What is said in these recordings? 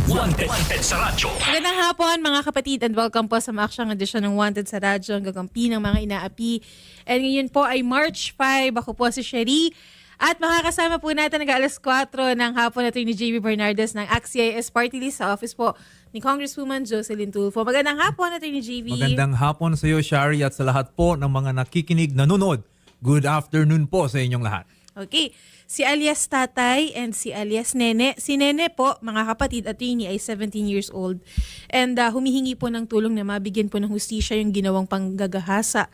Wanted sa radyo. Magandang hapon mga kapatid and welcome po sa maaksyang edisyon ng Wanted sa Radyo, ang gagampi ng mga inaapi. And ngayon po ay March 5, ako po si Sherry. At makakasama po natin hanggang alas 4 ng hapon natin ni JB Bernardes ng ACT-CIS Party List sa office po ni Congresswoman Jocelyn Tulfo. Magandang hapon natin ni JB. Magandang hapon sa iyo, Shari, at sa lahat po ng mga nakikinig, nanonood. Good afternoon po sa inyong lahat. Okay. Si alias Tatay and si alias Nene. Si Nene po, mga kapatid, attorney, ay 17 years old. And humihingi po ng tulong na mabigyan po ng hustisya yung ginawang panggagahasa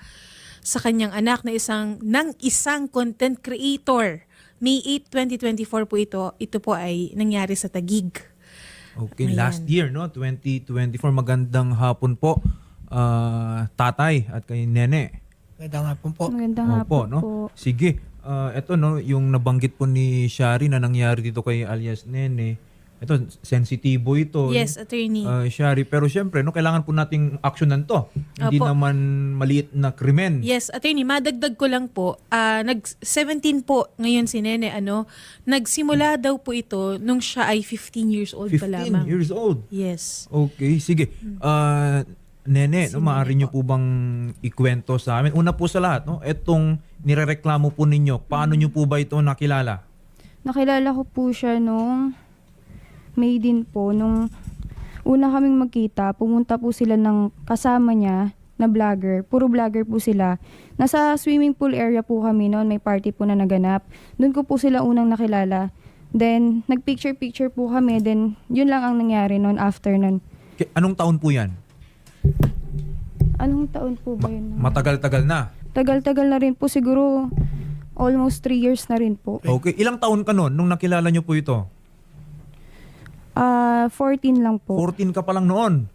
sa kanyang anak na isang content creator. May 8, 2024 po ito. Ito po ay nangyari sa Taguig. Okay, Ayan. last year, no, 2024. Magandang hapon po, Tatay at kay Nene. Magandang hapon po. Magandang hapon no? po. Sige, ito no, yung nabanggit po ni Shari na nangyari dito kay alias Nene. Ito, sensitibo ito. Yes, attorney. Shari, pero syempre, no, kailangan po nating aksyonan to. Hindi Opo. naman maliit na krimen. Yes, attorney, madagdag ko lang po, nag-17 po ngayon si Nene, nagsimula daw po ito nung siya ay 15 years old pa 15 lamang. years old. Yes. Okay, sige. Nene, no, maaari Nene nyo po bang ikwento sa amin? Una po sa lahat, no, etong nirereklamo po ninyo, paano nyo po ba ito nakilala? Nakilala ko po siya nung May din po. Nung una kaming magkita, pumunta po sila ng kasama niya na vlogger. Puro vlogger po sila. Nasa swimming pool area po kami noon. May party po na naganap. Doon ko po sila unang nakilala. Then, nag-picture-picture po kami. Then, yun lang ang nangyari noon after noon. Anong taon po yan? Anong taon po ba yun? Matagal-tagal na. Tagal-tagal na rin po. Siguro, almost 3 years na rin po. Okay, ilang taon ka noon nung nakilala nyo po ito? 14 lang po. 14 ka pa lang noon.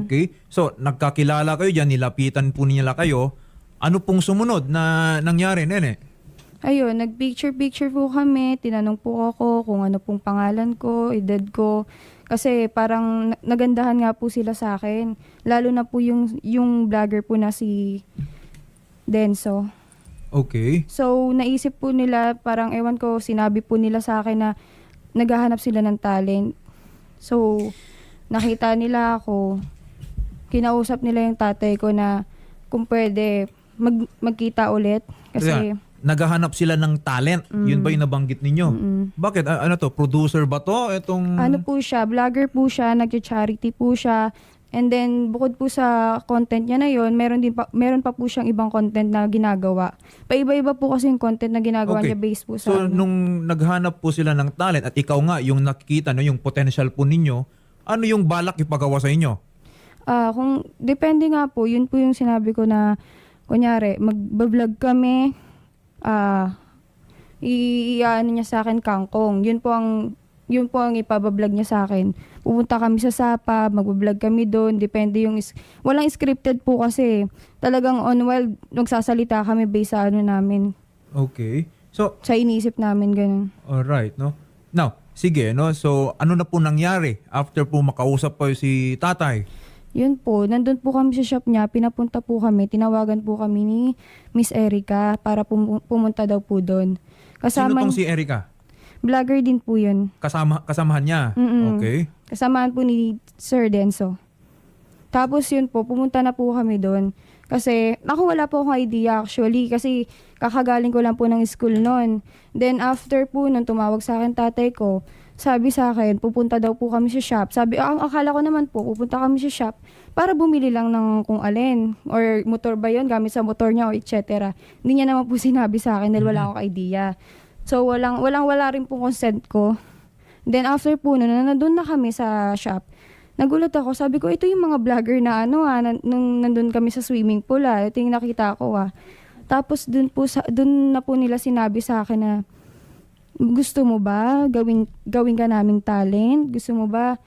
Okay, so nagkakilala kayo dyan, nilapitan po nila kayo. Ano pong sumunod na nangyari, Nene? Ayun, nag-picture-picture po kami. Tinanong po ako kung ano pong pangalan ko, edad ko. Kasi parang nagandahan nga po sila sa akin. Lalo na po yung vlogger po na si Denso. Okay. So, naisip po nila, parang ewan ko, sinabi po nila sa akin na naghahanap sila ng talent. So, nakita nila ako, kinausap nila yung tatay ko na kung pwede magkita ulit. Kasi, Naghahanap sila ng talent. Yun ba yung nabanggit ninyo? Bakit? Ano to? Producer ba to? Etong... ano po siya, vlogger po siya, nag-charity po siya. And then, bukod po sa content niya na yon, meron pa po siyang ibang content na ginagawa. Paiba-iba po kasi yung content na ginagawa niya based po sa So, nung naghanap po sila ng talent at ikaw nga, yung nakikita, no, yung potential po ninyo, ano yung balak ipagawa sa inyo? kung depende nga po, yun po yung sinabi ko na, kunyari, mag-vlog kami, i-ano niya sa akin kangkong. Yun po ang ipabablog niya sa akin. Pupunta kami sa Sapa, magbablog kami doon, depende yung walang scripted po kasi talagang on wild nagsasalita kami based sa ano namin, Okay. So, sa iniisip namin ganun. alright, no? Now, sige, no? So, ano na po nangyari after po makausap po si tatay? Yun po, nandun po kami sa shop niya, pinapunta po kami, tinawagan po kami ni Miss Erica para pumunta daw po doon. Sino tong si Erica? Vlogger din po yun. Kasamahan niya? Mm-mm. Okay. Kasamaan po ni Sir Denso. Tapos yun po, pumunta na po kami doon. Kasi, ako wala po akong idea actually. Kasi, kakagaling ko lang po ng school noon. Then, after po nun, tumawag sa akin tatay ko. Sabi sa akin, pupunta daw po kami sa shop. Sabi, ang akala ko naman po, pupunta kami sa shop para bumili lang ng kung alin. Or motor ba yun, gamit sa motor niya o etc. Hindi niya naman po sinabi sa akin dahil wala akong idea. So, wala rin po consent ko. Then, after po nun, nandun na kami sa shop. Nagulat ako, sabi ko, ito yung mga vlogger na nung nandun kami sa swimming pool ito yung nakita ko Tapos dun na po nila sinabi sa akin na, gusto mo ba gawin ka naming talent? Gusto mo ba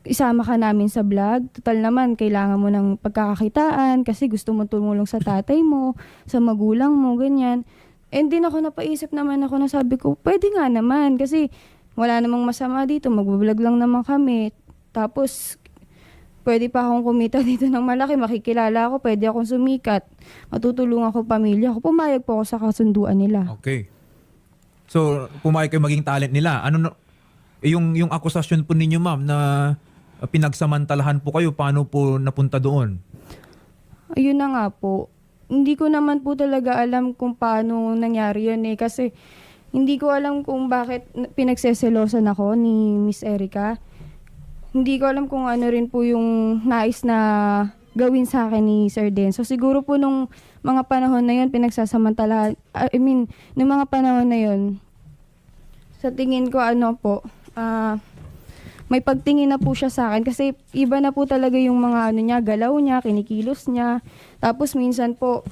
isama ka namin sa vlog? Total naman, kailangan mo ng pagkakakitaan kasi gusto mo tumulong sa tatay mo, sa magulang mo, ganyan. And din ako napaisip naman ako na sabi ko, pwede nga naman kasi wala namang masama dito, mag-vlog lang naman kami. Tapos, pwede pa akong kumita dito ng malaki, makikilala ako, pwede akong sumikat, matutulungan ko pamilya ko. Pumayag po ako sa kasunduan nila. Okay. So, pumayag kayo maging talent nila. Yung akusasyon po ninyo, ma'am, na pinagsamantalahan po kayo, paano po napunta doon? Ayun na nga po. Hindi ko naman po talaga alam kung paano nangyari yun eh. Kasi hindi ko alam kung bakit pinagseselosan ako ni Miss Erica. Hindi ko alam kung ano rin po yung nais na gawin sa akin ni Sir Denso. Siguro po nung mga panahon na yun, pinagsasamantalahan. Nung mga panahon na yun, sa tingin ko may pagtingin na po siya sa akin kasi iba na po talaga yung mga niya, galaw niya, kinikilos niya. Tapos minsan po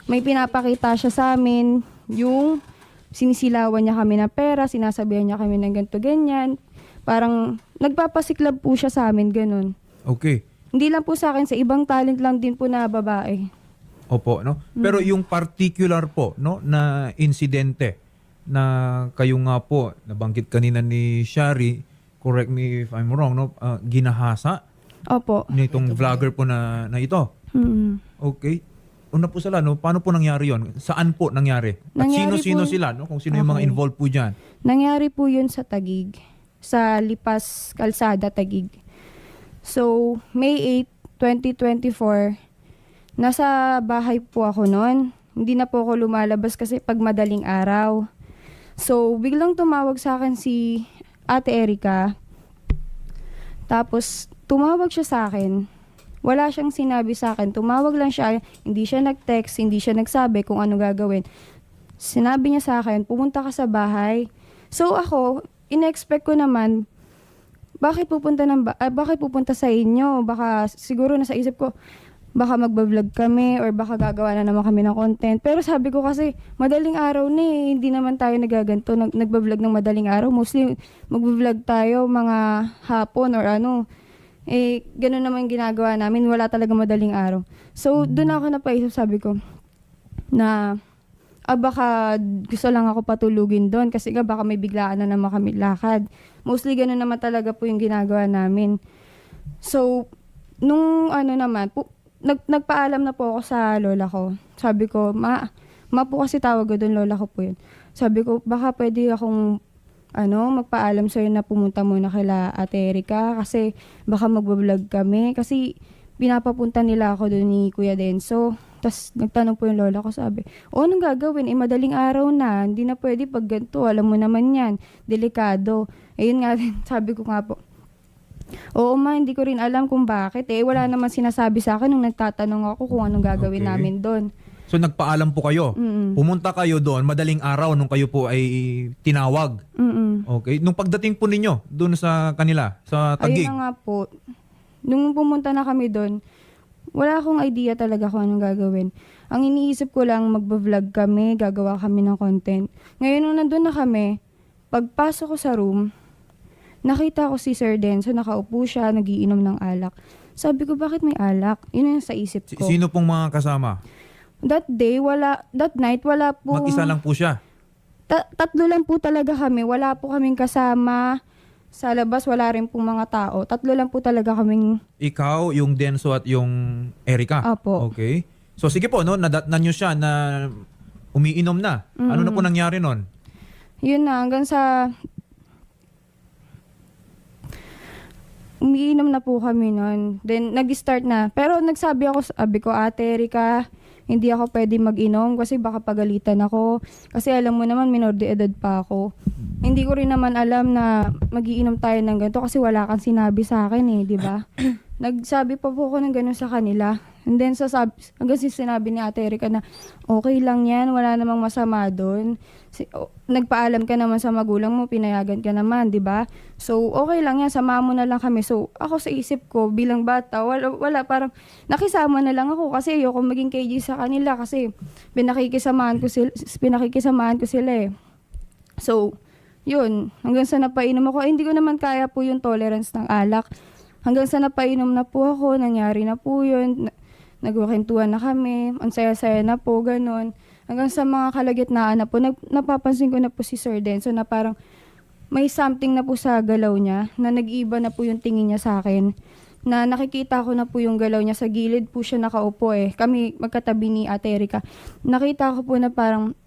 may pinapakita siya sa amin yung sinisilawan niya kami ng pera, sinasabihan niya kami ng ganito ganyan. Parang nagpapasiklab po siya sa amin ganun. Okay. Hindi lang po sa akin, sa ibang talent lang din po na babae. Opo, no? Pero yung particular po, no, na insidente na kayo nga po, nabanggit kanina ni Shari, correct me if I'm wrong, no? Ginahasa Opo. nitong vlogger po na ito. Okay. Una po sila, no? Paano po nangyari yon? Saan po nangyari? At Nangyari sino-sino po- sila, no? Kung sino yung mga Okay. involved po dyan. Nangyari po yun sa Taguig, sa Lipas Kalsada, Taguig. So, May 8, 2024, nasa bahay po ako noon. Hindi na po ako lumalabas kasi pag madaling araw. So, biglang tumawag sa akin si Ate Erica. Tapos, tumawag siya sa akin. Wala siyang sinabi sa akin. Tumawag lang siya. Hindi siya nag-text. Hindi siya nagsabi kung ano gagawin. Sinabi niya sa akin, pumunta ka sa bahay. So, ako, in-expect ko naman, bakit pupunta sa inyo? Baka, siguro nasa isip ko, baka magbablog kami or baka gagawa na naman kami ng content. Pero sabi ko kasi, madaling araw na eh. Hindi naman tayo nagaganto, nagbablog ng madaling araw. Mostly, magbablog tayo mga hapon or ano. Eh, ganun naman ginagawa namin. Wala talaga madaling araw. So, doon ako napaisip, sabi ko, na, baka gusto lang ako patulugin doon kasi nga baka may biglaan na naman kami lakad. Mostly, ganun naman talaga po yung ginagawa namin. So, nung nagpaalam na po ako sa lola ko. Sabi ko, ma po kasi tawag ko doon, lola ko po yun. Sabi ko, baka pwede akong magpaalam sa'yo na pumunta muna kila Ate Erica kasi baka magbablog kami. Kasi pinapapunta nila ako doon ni Kuya Denso. Tapos nagtanong po yung lola ko, sabi, anong gagawin? Madaling araw na, hindi na pwede pag ganito. Alam mo naman yan, delikado. Ayun nga din, sabi ko nga po, oo ma, hindi ko rin alam kung bakit. Wala naman sinasabi sa akin nung nagtatanong ako kung anong gagawin Okay. namin doon. So, nagpaalam po kayo. Pumunta kayo doon, madaling araw nung kayo po ay tinawag. Okay. Nung pagdating po ninyo, doon sa kanila, sa Taguig. Ayun na nga po. Nung pumunta na kami doon, wala akong idea talaga kung anong gagawin. Ang iniisip ko lang, magbablog kami, gagawa kami ng content. Ngayon nung nandun na kami, pagpasok ko sa room, nakita ko si Sir Denso, nakaupo siya, nagiinom ng alak. Sabi ko, bakit may alak? Yun yung sa isip ko. Sino pong mga kasama? That night, wala po. Mag-isa lang po siya. Tatlo lang po talaga kami. Wala po kaming kasama. Sa labas, wala rin pong mga tao. Tatlo lang po talaga kaming. Ikaw, yung Denso at yung Erica. Apo. Okay. So sige po, no, nadatnan nyo siya na umiinom na. Ano na po nangyari nun? Yun na, hanggang sa umiinom na po kami nun. Then, nag-start na. Pero sabi ko, Ate Erica, hindi ako pwede mag-inom kasi baka pagalitan ako. Kasi alam mo naman, minor de edad pa ako. Hindi ko rin naman alam na magiinom tayo ng ganito kasi wala kang sinabi sa akin eh, di ba? Nagsabi pa po ako ng gano'n sa kanila. And then hanggang sinabi ni Ate Erica na okay lang yan, wala namang masama doon. Nagpaalam ka naman sa magulang mo, pinayagan ka naman, di ba? So okay lang yan, sama mo na lang kami. So ako sa isip ko bilang bata, wala parang nakisama na lang ako kasi ayoko maging KG sa kanila kasi pinakikisamahan ko sila eh. So yun, hanggang sa napainom ako, hindi ko naman kaya po yung tolerance ng alak. Hanggang sa napainom na po ako, nangyari na po yun, nagwakentuhan na kami, ang saya-saya na po, ganun. Hanggang sa mga kalagitnaan na po, napapansin ko na po si Sir Denso na parang may something na po sa galaw niya, na nag-iba na po yung tingin niya sa akin. Na nakikita ko na po yung galaw niya, sa gilid po siya nakaupo eh. Kami magkatabi ni Ate Erica. Nakita ko po na parang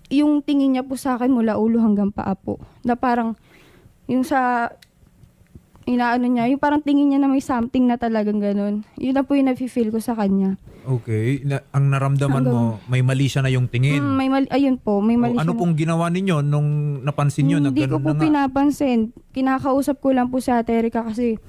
yung tingin niya po sa akin mula ulo hanggang paa po. Na parang Yung sa inaano niya, yung parang tingin niya na may something na talagang ganun. Yun na po yung nafe-feel ko sa kanya. Okay. Ang naramdaman mo, may mali siya na yung tingin. May mali, ayun po, may mali Ano siya. pong ginawa ninyo nung napansin nyo na Hindi ko gano'n po na nga? pinapansin. Kinakausap ko lang po si Ate Erika kasi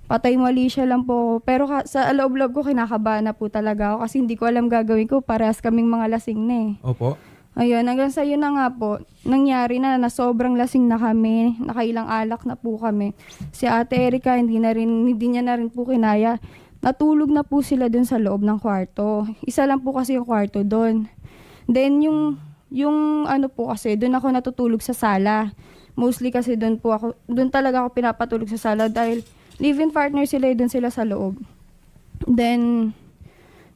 patay mali siya lang po. Pero sa loob-loob ko kinakabahan na po talaga ako kasi hindi ko alam gagawin ko. Parehas kaming mga lasing na eh. Opo. Ayun, hanggang sa yun na nga po, nangyari na sobrang lasing na kami, nakailang alak na po kami. Si Ate Erika, hindi niya na rin po kinaya. Natulog na po sila dun sa loob ng kwarto. Isa lang po kasi yung kwarto dun. Then yung ano po kasi, dun ako natutulog sa sala. Mostly kasi dun talaga ako pinapatulog sa sala dahil live-in partner sila, dun sila sa loob. Then,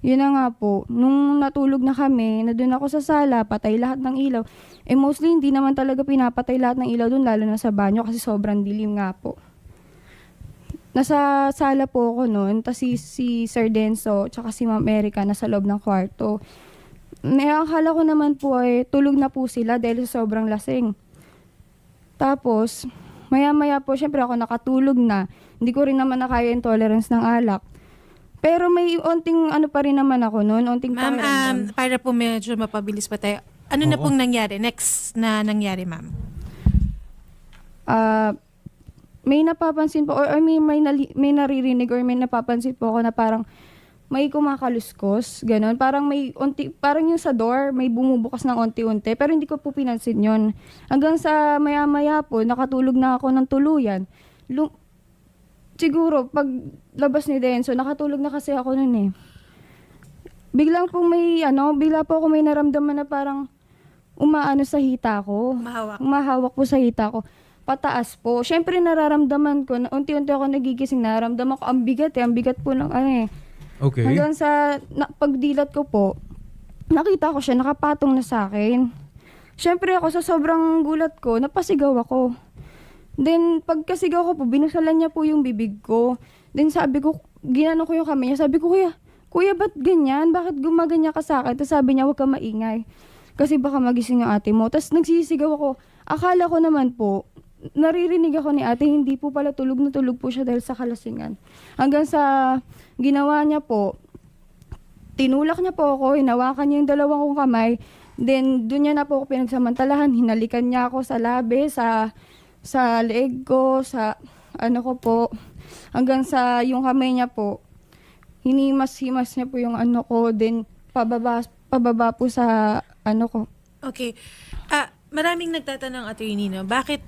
yun na nga po, nung natulog na kami, na doon ako sa sala, patay lahat ng ilaw. Mostly hindi naman talaga pinapatay lahat ng ilaw doon, lalo na sa banyo kasi sobrang dilim nga po. Nasa sala po ako noon, tapos si Sir Denso, tsaka si Ma'am Erica nasa loob ng kwarto. Akala ko naman po tulog na po sila dahil sa sobrang lasing. Tapos, maya-maya po, syempre ako nakatulog na. Hindi ko rin naman nakaya yung tolerance ng alak. Pero may onting ano pa rin naman ako noon, onting Ma'am, pakiramdam. para po medyo mapabilis pa tayo. Ano na Oo. pong nangyari? Next na nangyari, ma'am? May napapansin po, or may naririnig or may napapansin po ako na parang may kumakaluskos, gano'n. Parang parang yung sa door, may bumubukas ng onti-unti, pero hindi ko po pinansin yon. Hanggang sa maya-maya po, nakatulog na ako ng tuluyan. Siguro, pag labas ni Denso, nakatulog na kasi ako nun eh. Bigla po ako may naramdaman na parang umaano sa hita ko. Mahawak. Umahawak po sa hita ko. Pataas po. Siyempre nararamdaman ko, na unti-unti ako nagigising, nararamdaman ko, ang bigat po ng Okay. Hanggang sa pagdilat ko po, nakita ko siya, nakapatong na sa akin. Siyempre ako, sa sobrang gulat ko, napasigaw ako. Then, pagkasigaw ko po, binusalan niya po yung bibig ko. Then sabi ko, ginano ko yung kamay niya. Sabi ko, Kuya, ba't ganyan? Bakit gumaganya ka sa akin? Tapos sabi niya, huwag ka maingay. Kasi baka magising yung ate mo. Tapos nagsisigaw ako. Akala ko naman po, naririnig ako ni ate, hindi po pala tulog na tulog po siya dahil sa kalasingan. Hanggang sa ginawa niya po, tinulak niya po ako, hinawakan niya yung dalawang kong kamay. Then, doon niya na po ako pinagsamantalahan. Hinalikan niya ako sa labi, sa leeg ko, sa ano ko po, hanggang sa yung kamay niya po, hinimas-himas niya po yung ano ko, then pababa po sa ano ko. Okay. Maraming nagtatanong, attorney, no? Bakit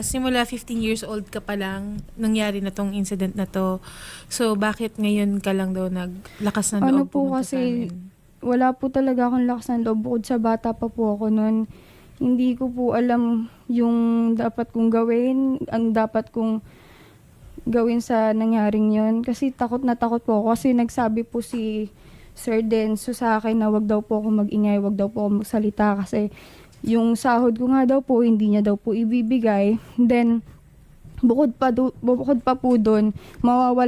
simula 15 years old ka pa lang nangyari na tong incident na to? So, bakit ngayon ka lang daw naglakas ng Ano loob po pumunta sa kasi, amin? wala po talaga akong lakas ng loob bukod sa bata pa po ako noon. Hindi ko po alam yung dapat kong gawin, ang dapat kong gawin sa nangyaring yon. Kasi takot na takot po ako kasi nagsabi po si Sir Denso sa akin na wag daw po ako mag-ingay, wag daw po ako magsalita kasi yung sahod ko nga daw po, hindi niya daw po ibibigay. Then, bukod pa po doon,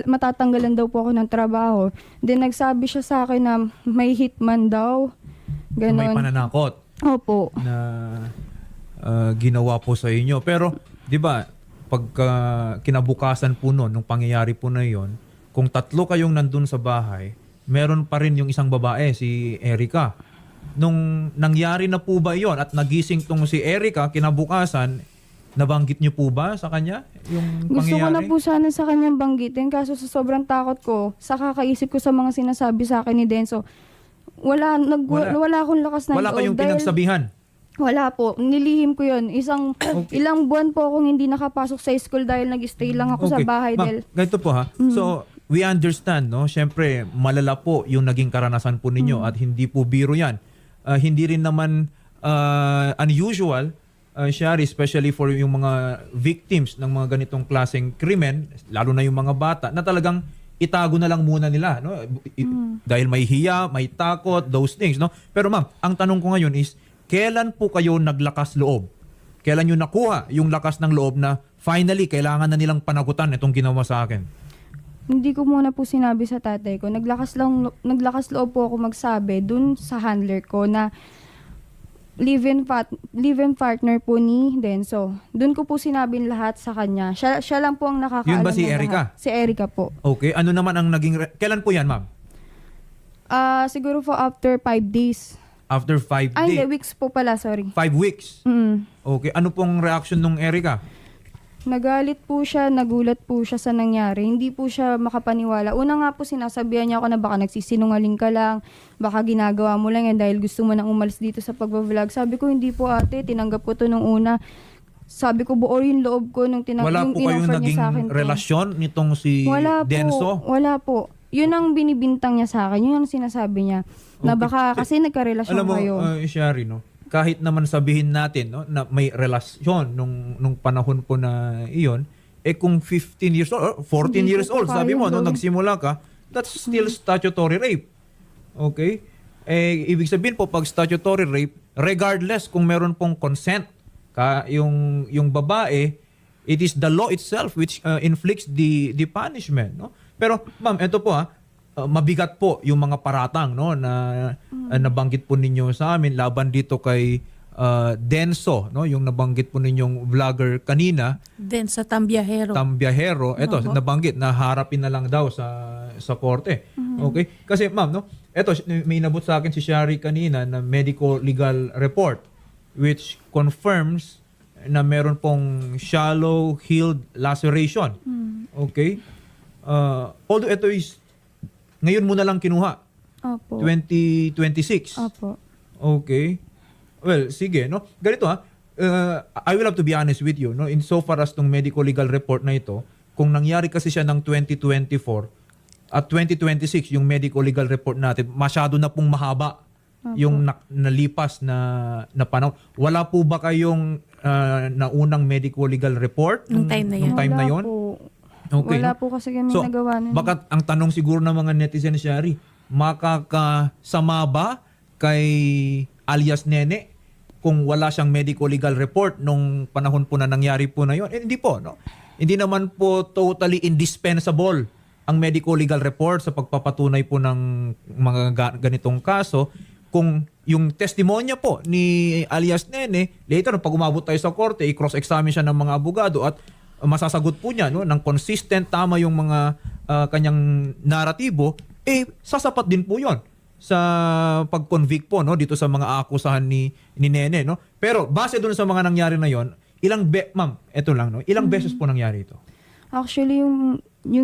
matatanggalan daw po ako ng trabaho. Then, nagsabi siya sa akin na may hitman daw. May Ganon. pananakot Opo. na ginawa po sa inyo. Pero, di ba, pagka kinabukasan po noon, nung pangyayari po na yon, kung tatlo kayong nandun sa bahay, meron pa rin yung isang babae, si Erica. Nung nangyari na po ba yon at nagising tong si Erica, kinabukasan, nabanggit niyo po ba sa kanya yung Gusto ko pangyayari? na po sana sa kanyang banggitin kaso sa sobrang takot ko, sa kakaisip ko sa mga sinasabi sa akin ni Denso, wala akong lakas ng Wala loob kayong dahil- pinagsabihan? Wala po. Nilihim ko yun. Ilang buwan po akong hindi nakapasok sa school dahil nag-stay lang ako sa bahay. Ma'am, Dahil, ganito po ha. So, we understand, no? Siyempre, malala po yung naging karanasan po ninyo at hindi po biro yan. Hindi rin naman unusual, Shari, especially for yung mga victims ng mga ganitong klaseng krimen, lalo na yung mga bata, na talagang itago na lang muna nila, no? Dahil may hiya, may takot, those things, no? Pero ma'am, ang tanong ko ngayon is, kailan po kayo naglakas loob? Kailan nyo nakuha yung lakas ng loob na finally kailangan na nilang panagutan itong ginawa sa akin? hindi ko muna po sinabi sa tatay ko. Naglakas loob po ako magsabi dun sa handler ko na live-in partner po ni Denso. Doon ko po sinabing lahat sa kanya. Siya lang po ang nakakaalam. Yun ba si ng Erica? lahat. Si Erica po. Okay, ano naman ang naging... Kailan po yan, ma'am? Siguro po after 5 days. After 5 Ay, hindi, days? weeks po pala, sorry. 5 weeks? Mm. Okay, ano pong reaction nung Erica? Nagalit po siya, nagulat po siya sa nangyari. Hindi po siya makapaniwala. Una nga po sinasabihan niya ako na baka nagsisinungaling ka lang, baka ginagawa mo lang yan dahil gusto mo nang umalis dito sa pagbablog. Sabi ko, hindi po ate, tinanggap ko to nung una. Sabi ko, buo yung loob ko nung Wala yung po kayong inoffer niya naging sa akin to. relasyon nitong si Wala Denso? po, wala po. Yun ang binibintang niya sa akin, yun ang sinasabi niya. Na Okay. baka kasi nagkarelasyon Alam mo, kayo. Shari, no? Kahit naman sabihin natin no, na may relasyon nung panahon po na iyon, kung 15 years old, or 14 Hindi years ko po old, sabi mo, kaya no, doon. nagsimula ka, that's still statutory rape. Okay? Ibig sabihin po, pag statutory rape, regardless kung meron pong consent, yung babae, it is the law itself which inflicts the punishment. No? Pero, ma'am, ito po mabigat po yung mga paratang no na nabanggit po ninyo sa amin laban dito kay Denso, no, yung nabanggit po ninyong vlogger kanina, Then sa Tambiahero. Tambiahero. Ito, Opo. nabanggit na harapin na lang daw sa korte. Okay? Kasi ma'am, no, ito may inabot sa akin si Shari kanina na medical legal report which confirms na meron pong shallow healed laceration. Okay? Although ito is ngayon mo na lang kinuha. Opo. 2026. Opo. Okay. Well, sige, no? Ganito I will have to be honest with you, no? In so far as tong medical legal report na ito, kung nangyari kasi siya ng 2024 at 2026 yung medical legal report natin, masyado na pong mahaba yung nalipas na panahon. Wala po ba kayong naunang medical legal report Nung time na yan? nung time na Wala yon? po. Okay, Wala no? po kasi kami So, nagawa nun. baka ang tanong siguro ng mga netizen, Shari, makakasama ba kay alias Nene kung wala siyang medical legal report nung panahon po na nangyari po na yon? Hindi po, no? Hindi naman po totally indispensable ang medical legal report sa pagpapatunay po ng mga ganitong kaso kung yung testimonya po ni alias Nene, later pag umabot tayo sa korte, i-cross-examine siya ng mga abogado at masasagot po niya no ng consistent, tama yung mga kanyang naratibo, sasapat din po 'yon sa pag-convict po no dito sa mga akusahan ni Nene, no. Pero base doon sa mga nangyari na 'yon, ma'am, eto lang, no, ilang beses po nangyari ito? Actually, yung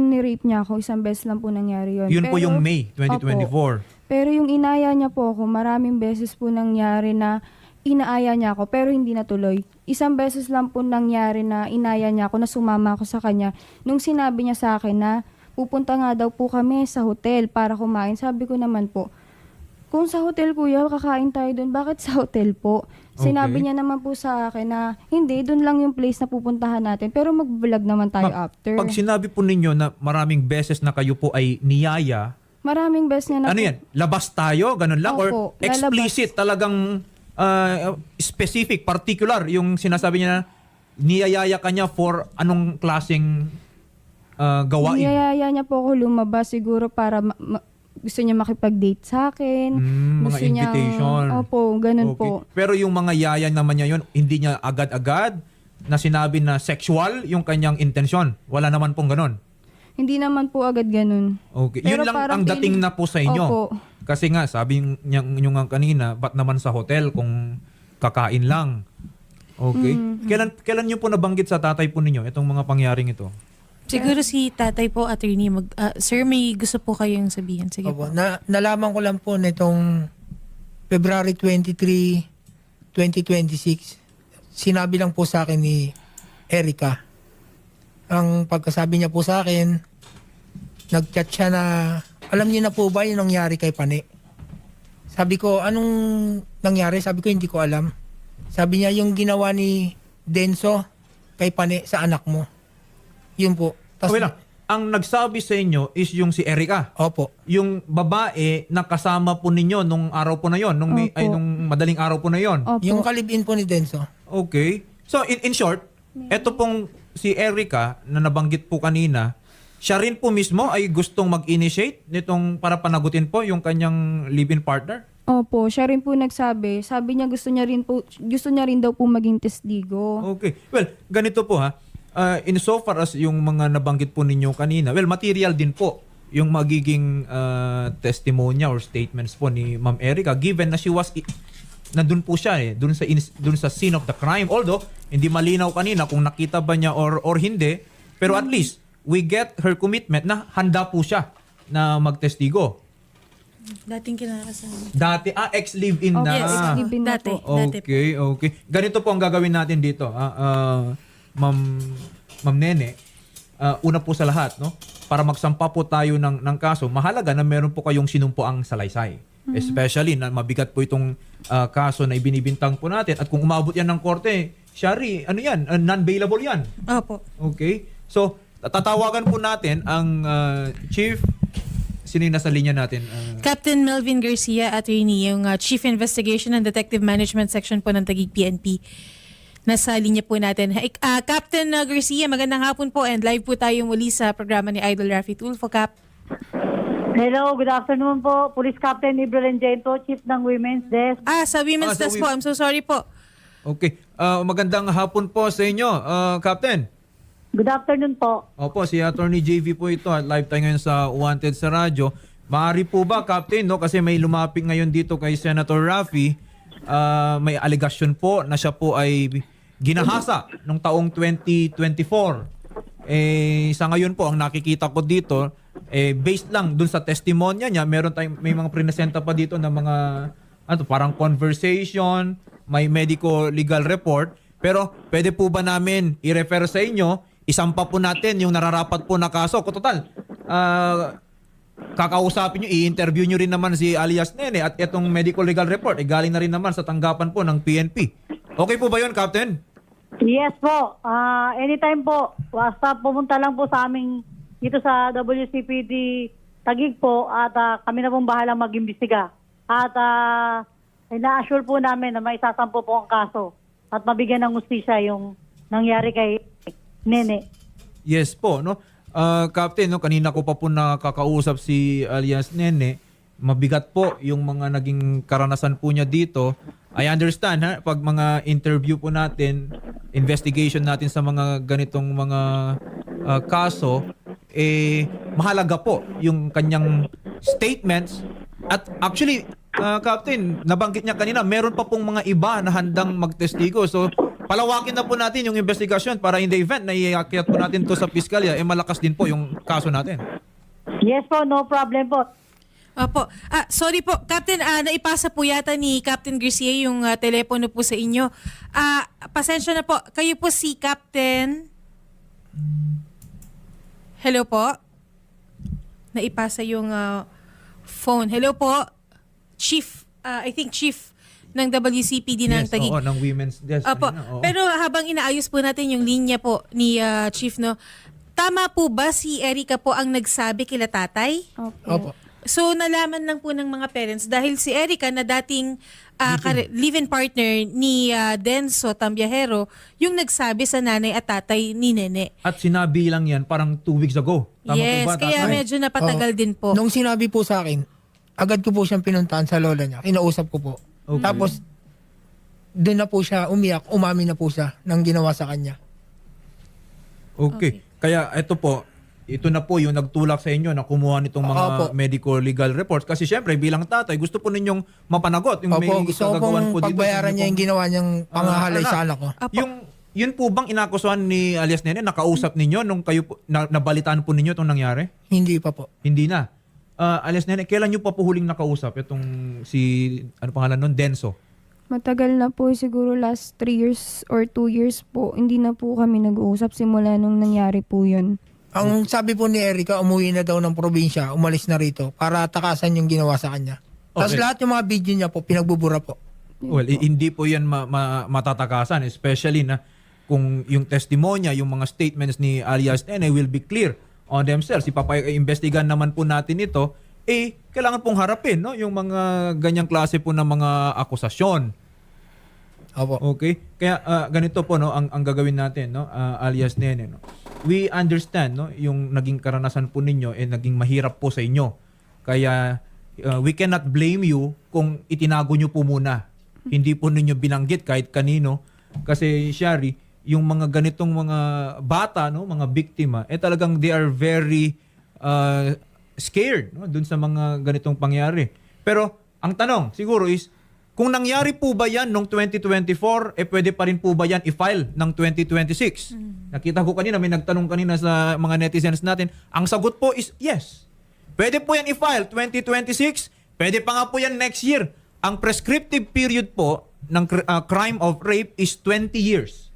ni-rape niya ako, isang beses lang po nangyari yun. Yun po Pero- yung May 2024. Opo. Pero yung inaya niya po ako, maraming beses po nangyari na inaaya niya ako pero hindi natuloy. Isang beses lang po nangyari na inaya niya ako, na sumama ako sa kanya. Nung sinabi niya sa akin na pupunta nga daw po kami sa hotel para kumain, sabi ko naman po, kung sa hotel kuya, kakain tayo doon, bakit sa hotel po? Sinabi Okay. niya naman po sa akin na hindi, doon lang yung place na pupuntahan natin pero mag-vlog naman tayo Ma'am, after. pag sinabi po ninyo na maraming beses na kayo po ay niyaya, Maraming beses niya na ano po- yan? Labas tayo? Ganun lang? Or Opo, explicit talagang specific, particular yung sinasabi niya na niyayaya ka niya for anong klaseng gawain? Niyayaya niya po ako lumabas siguro para gusto niya makipag-date sa akin. Mga gusto niyang- invitation. Opo, ganun Okay. po. Pero yung mga yaya naman niya yun, hindi niya agad-agad na sinabi na sexual yung kanyang intensyon. Wala naman pong ganun. Hindi naman po agad ganun. Okay. Pero Yun lang parang ang dating feeling- na po sa inyo. Opo. Kasi nga, sabi niyo nga kanina, ba't naman sa hotel kung kakain lang? Okay. Kailan niyo po nabanggit sa tatay po ninyo itong mga pangyaring ito? Siguro si tatay po, attorney, sir, may gusto po kayong sabihin. Sige Opo. po. Nalaman ko lang po nitong February 23, 2026. Sinabi lang po sa akin ni Erica. Ang pagkasabi niya po sa akin, nag-chat siya na, alam niyo na po ba yung nangyari kay Pane? Sabi ko, anong nangyari? Sabi ko, hindi ko alam. Sabi niya, yung ginawa ni Denso kay Pane sa anak mo. Yun po. Tas- Okay lang. Ang nagsabi sa inyo is yung si Erica. Opo. Yung babae na kasama po ninyo nung araw po na yon, nung Opo. nung madaling araw po na yon. Opo. Yung kalibin po ni Denso. Okay. So in short, eto pong si Erica na nabanggit po kanina, siya rin po mismo ay gustong mag-initiate nitong para panagutin po yung kanyang live-in partner? Opo, siya rin po nagsabi. Sabi niya gusto niya rin daw po maging testigo. Okay. Well, ganito po ha. Insofar as yung mga nabanggit po ninyo kanina, well, material din po yung magiging testimonya or statements po ni Ma'am Erica given na she was nandun po siya dun sa scene of the crime. Although hindi malinaw kanina kung nakita ba niya or hindi, pero at least we get her commitment na handa po siya na magtestigo. Dating kinakasama. Dati ex-live-in na. Yes, ex-live-in na dati. po. Dati po. Okay. Ganito po ang gagawin natin dito. Ma'am Nene, una po sa lahat, no? Para magsampa po tayo ng kaso, mahalaga na meron po kayong sinumpuang salaysay. Especially na mabigat po itong kaso na ibinibintang po natin. At kung umabot yan ng korte, Shari, ano yan? Non-bailable yan. Opo. Okay? So, tatawagan po natin ang Chief. Sino yung nasa linya natin? Captain Melvin Garcia, attorney, yung Chief Investigation and Detective Management Section po ng Taguig PNP. Nasa linya po natin. Captain Garcia, magandang hapon po and live po tayo muli sa programa ni Idol Rafi Tulfo, Cap. Hello, good afternoon po. Police Captain Ibro Lengento, Chief ng Women's Desk. Sa Women's sa Desk po, I'm so sorry po. Okay. Magandang hapon po sa inyo, Captain. Good afternoon po. Opo, si Attorney JV po ito at live tayo ngayon sa Wanted sa radyo. Maaari po ba, Captain, no? Kasi may lumapit ngayon dito kay Senator Rafi, may allegation po na siya po ay ginahasa noong taong 2024. Sa ngayon po, ang nakikita ko dito, based lang dun sa testimonya niya, may mga prinesenta pa dito na mga parang conversation, may medical legal report. Pero pwede po ba namin i-refer sa inyo, isampa po natin yung nararapat po na kaso. Kung total, kakausapin nyo, i-interview nyo rin naman si alias Nene at itong medical legal report, galing na rin naman sa tanggapan po ng PNP. Okay po ba yun, Captain? Yes po. Anytime po. Basta pumunta lang po sa aming dito sa WCPD Taguig po at kami na pong bahalang mag-imbestiga. At ina-assure po namin na maisasampo po ang kaso at mabigyan ng hustisya yung nangyari kay Nene. Yes po, no? Captain, no, kanina ko pa po nakakausap si alias Nene. Mabigat po yung mga naging karanasan po niya dito. I understand, ha? Pag mga interview po natin, investigation natin sa mga ganitong mga kaso, mahalaga po yung kanyang statements. At actually, Captain, nabanggit niya kanina, meron pa pong mga iba na handang magtestigo. So, palawakin na po natin yung investigasyon para in the event na iakyat po natin to sa piskalya, malakas din po yung kaso natin. Yes po, no problem po. Opo. Sorry po, Captain, naipasa po yata ni Captain Garcia yung telepono po sa inyo. Pasensya na po. Kayo po si Captain. Hello po. Naipasa yung phone. Hello po. Chief, I think Chief ng WCPD ng Yes, Taguig. oo, ng Women's Desk. Opo. Kanina, oo. Pero habang inaayos po natin yung linya po ni Chief, no, tama po ba si Erica po ang nagsabi kila tatay? Opo. So, nalaman lang po ng mga parents dahil si Erica na dating live-in partner ni Denso Tambiahero yung nagsabi sa nanay at tatay ni Nene. At sinabi lang yan parang 2 weeks ago. Tama Yes, po ba? kaya Tatay? medyo napatagal Oo. din po. Nung sinabi po sa akin, agad ko po siyang pinuntahan sa lola niya. Kinausap ko po. Okay. Tapos, doon na po siya umiyak. Umamin na po siya ng ginawa sa kanya. Okay. Kaya ito na po yung nagtulak sa inyo na kumuha nitong mga Opo. medical legal reports. Kasi syempre, bilang tatay, gusto po ninyong mapanagot. Yung may Opo, gusto ko gagawan pong po dito. pagbayaran niya yung ginawa niyang pangahalay sa anak ko. Apo. Yun po bang inakusuhan ni alias Nene, nakausap ninyo nung kayo po, nabalitaan po ninyo itong nangyari? Hindi pa po. Hindi na. Alias Nene, kailan nyo pa po huling nakausap itong si, ano pangalan nun, Denso? Matagal na po, siguro last 3 years or 2 years po. Hindi na po kami nag-uusap simula nung nangyari po yun. Ang sabi po ni Erica, umuwi na daw ng probinsya, umalis na rito para takasan yung ginawa sa kanya. Tapos Okay. lahat yung mga video niya po, pinagbubura po. Well, hindi po yan matatakasan, especially na kung yung testimonya, yung mga statements ni alias Nene will be clear on themselves. Ipapaimbestigan naman po natin ito, kailangan pong harapin, no, yung mga ganyang klase po ng mga akusasyon. Opo. Okay? Kaya ganito po, no, ang gagawin natin, no, alias Nene, no. We understand, no, yung naging karanasan po ninyo naging mahirap po sa inyo. Kaya we cannot blame you kung itinago nyo po muna. Hindi po ninyo binanggit kahit kanino. Kasi, Shari, yung mga ganitong mga bata, no, mga biktima, talagang they are very scared, no, dun sa mga ganitong pangyari. Pero, ang tanong siguro is, kung nangyari po ba yan noong 2024, pwede pa rin po ba yan i-file ng 2026? Nakita ko kanina, may nagtanong kanina sa mga netizens natin. Ang sagot po is yes. Pwede po yan i-file 2026, pwede pa nga po yan next year. Ang prescriptive period po ng crime of rape is 20 years.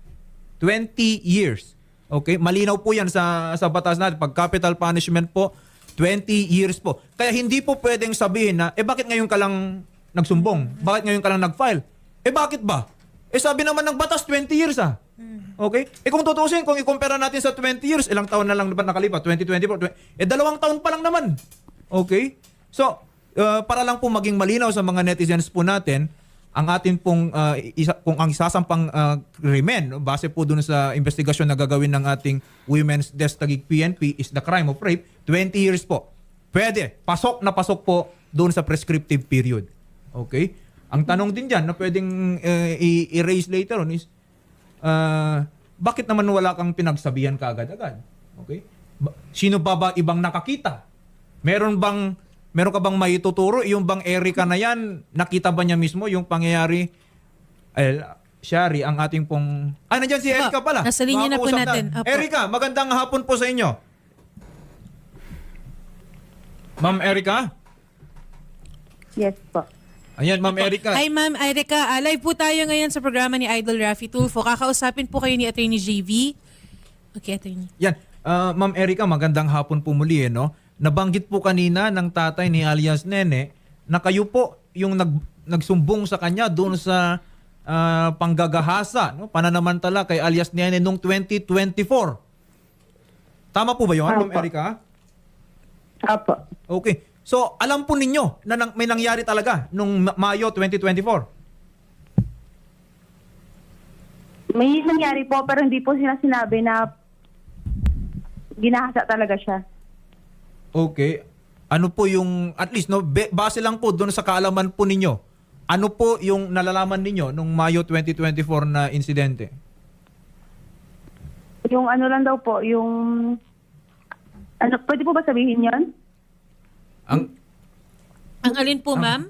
20 years. Okay? Malinaw po yan sa batas natin. Pag capital punishment po, 20 years po. Kaya hindi po pwedeng sabihin na, bakit ngayon ka lang nagsumbong? Bakit ngayon ka lang nag-file? Bakit ba? Sabi naman ng batas, 20 years Okay? Kung tutusin, kung i-compare natin sa 20 years, ilang taon na lang ba nakalipat? 2024, 2 taon pa lang naman. Okay? So, para lang po maging malinaw sa mga netizens po natin, ang atin pong kung ang isasampang krimen, no, base po dun sa investigasyon na gagawin ng ating Women's Desk Taguig PNP is the crime of rape, 20 years po. Pwede. Pasok na pasok po dun sa prescriptive period. Okay? Ang tanong din dyan na pwedeng i-erase later on is, bakit naman wala kang pinagsabihan kaagad-agad? Okay? Sino ba ibang nakakita? Meron ka bang maituturo? Yung bang Erica na yan, nakita ba niya mismo yung pangyayari? Shari, ang ating pong... nandiyan si Erica pala. Nasa linya na po Makausap natin. Apo. Erica, magandang hapon po sa inyo. Ma'am Erica? Yes po. Ayan, Ma'am Erica. Hi Ma'am Erica, live po tayo ngayon sa programa ni Idol Raffy Tulfo. Kakausapin po kayo ni Attorney JV. Okay, Attorney. Yan. Ma'am Erica, magandang hapon po muli. No? Nabanggit po kanina ng tatay ni alias Nene na kayo po yung nagsumbong sa kanya doon sa panggagahasa, no? Pananamantala kay alias Nene noong 2024. Tama po ba yun, Ma'am Erica? Apo. Okay. So, alam po ninyo na may nangyari talaga nung Mayo 2024? May nangyari po pero hindi po sila sinabi na ginahasa talaga siya. Okay. Ano po yung, at least, no, base lang po doon sa kaalaman po ninyo, ano po yung nalalaman ninyo nung Mayo 2024 na insidente? Yung ano lang daw po, yung... Ano, pwede po ba sabihin yon? Ang alin po, Ma'am?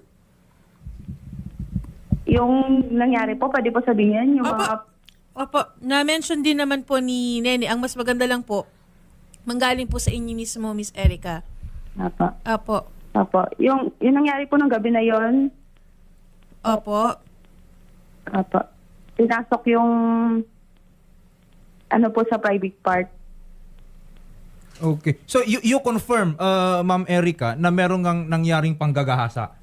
Yung nangyari po, pwede po sabihin? Yung mga... Opo, na-mention din naman po ni Nene. Ang mas maganda lang po, manggaling po sa inyo mismo, Miss Erica. Apo. Opo. Apo. Yung nangyari po ng gabi na yon, Opo. apo. Pinasok yung ano po sa private part. Okay. So, you confirm, Ma'am Erica, na meron ngang nangyaring panggagahasa?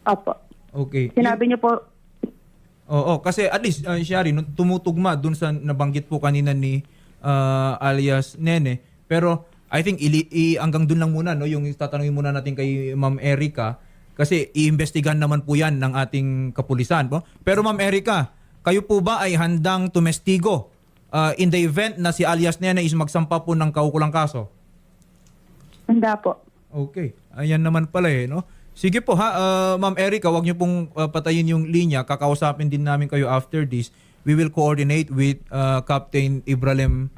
Apo. Okay. Sinabi niyo po, Oo, kasi at least, Shari, tumutugma dun sa nabanggit po kanina ni alias Nene. Pero I think hanggang dun lang muna, no, yung tatanungin muna natin kay Ma'am Erica kasi iimbestigahan naman po yan ng ating kapulisan. Po. Pero Ma'am Erica, kayo po ba ay handang tumestigo in the event na si alias Nene is magsampa po ng kaukulang kaso? handa po. Okay. Ayan naman pala no? Sige po Ma'am Erica, wag niyo pong patayin yung linya. Kakausapin din namin kayo after this. We will coordinate with Captain Ibrahim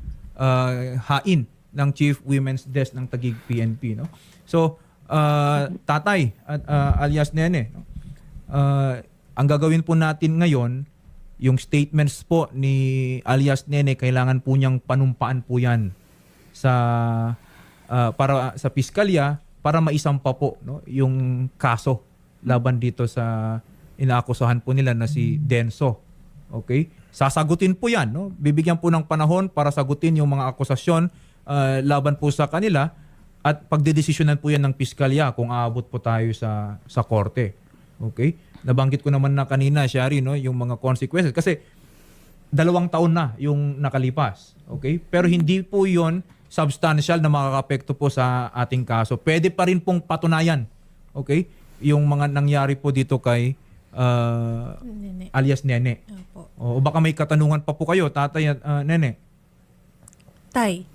Hain ng Chief Women's Desk ng Taguig PNP. No? So, tatay at alias Nene, no? Ang gagawin po natin ngayon, yung statements po ni alias Nene, kailangan po niyang panumpaan po yan para sa piskalya para maisampa po no, yung kaso laban dito sa inaakusahan po nila na si Denso. Okay? Sasagutin po yan. No? Bibigyan po ng panahon para sagutin yung mga akusasyon laban po sa kanila at pagdedesisyonan po yan ng piskalya kung aabot po tayo sa korte. Okay? Nabanggit ko naman na kanina, Shari, no, yung mga consequences. Kasi 2 taon na yung nakalipas. Okay? Pero hindi po yon substantial na makakapekto po sa ating kaso. Pwede pa rin pong patunayan. Okay? Yung mga nangyari po dito kay Nene. alias Nene. Opo. O baka may katanungan pa po kayo, tatay at Nene. Tay,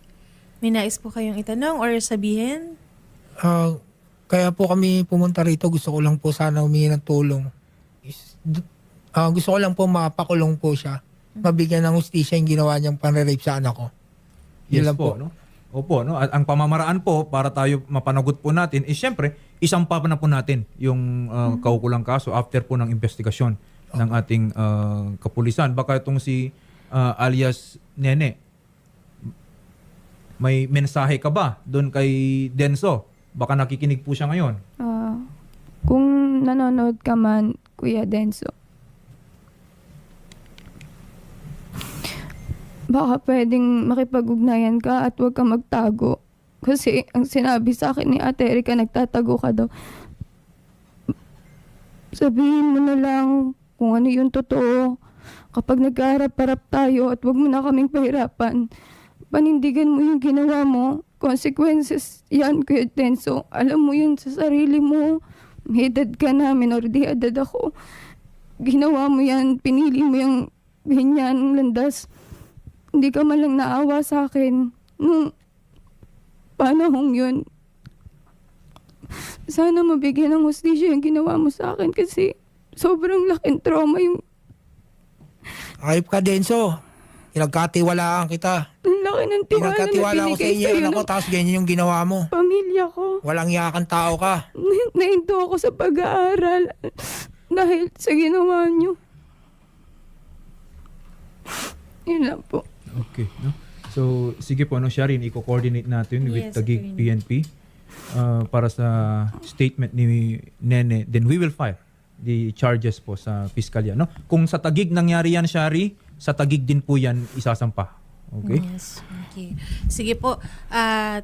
may nais po kayong itanong or sabihin? Kaya po kami pumunta rito, gusto ko lang po sana humingi ng tulong. Gusto ko lang po mapakulong po siya. Mabigyan ng hustisya yung ginawa niyang panre-rape sa anak ko. Yun Yes lang po, no? Opo, no? At ang pamamaraan po para tayo mapanagot po natin is syempre, isampa na po natin yung kaukulang kaso after po ng investigasyon ng ating kapulisan. Baka itong si alias Nene, may mensahe ka ba doon kay Denso? Baka nakikinig po siya ngayon. Kung nanonood ka man, Kuya Denso, baka pwedeng makipag-ugnayan ka at huwag ka magtago. Kasi ang sinabi sa akin ni Ate Erika, nagtatago ka daw. Sabihin mo na lang kung ano yung totoo. Kapag nagkaharap-harap tayo at huwag mo na kaming pahirapan, panindigan mo yung ginawa mo. Consequences yan, Kuya Denso. Alam mo yun sa sarili mo. May edad ka na, minor de edad ako. Ginawa mo yan, pinili mo yung ganyan landas. Hindi ka man lang naawa sa akin nung panahong yun. Sana mabigyan ng hustisya yung ginawa mo sa akin kasi sobrang laking trauma yung Ayop ka, Denso. Pinagkatiwalaan kita. ang laki ng tiwala na Pinagkatiwala ko sa binigay iyo, sa'yo anak ko, ng tapos ganyan yung ginawa mo. pamilya ko. Walang yakang tao ka. Nahinto ako sa pag-aaral dahil sa ginawa niyo. Yun lang po. Okay, no? So, sige po, no, Sharin, i-coordinate natin with Yes, Taguig Attorney. PNP para sa statement ni Nene. Then we will file the charges po sa piskalya, no? Kung sa Taguig nangyari yan, Shari, sa Taguig din po yan isasampa. Okay? Yes. Okay. Sige po,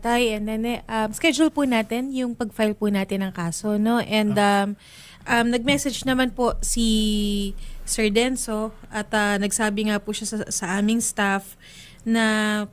Tay and Nene, schedule po natin yung pag-file po natin ng kaso, no? And nag-message naman po si Sir Denso at nagsabi nga po siya sa aming staff na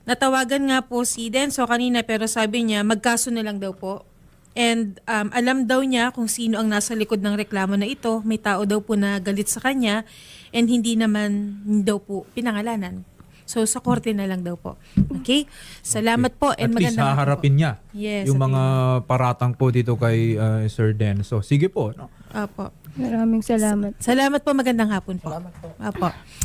natawagan nga po si Denso kanina pero sabi niya magkaso na lang daw po. And alam daw niya kung sino ang nasa likod ng reklamo na ito. May tao daw po na galit sa kanya and hindi naman daw po pinangalanan. So sa korte na lang daw po. Okay? Salamat po and At least magandang hapon po. haharapin niya Yes, yung at mga paratang po dito kay Sir Denso. Sige po, no? Apo. Maraming salamat. Salamat po, magandang hapon po. Salamat po. Apo.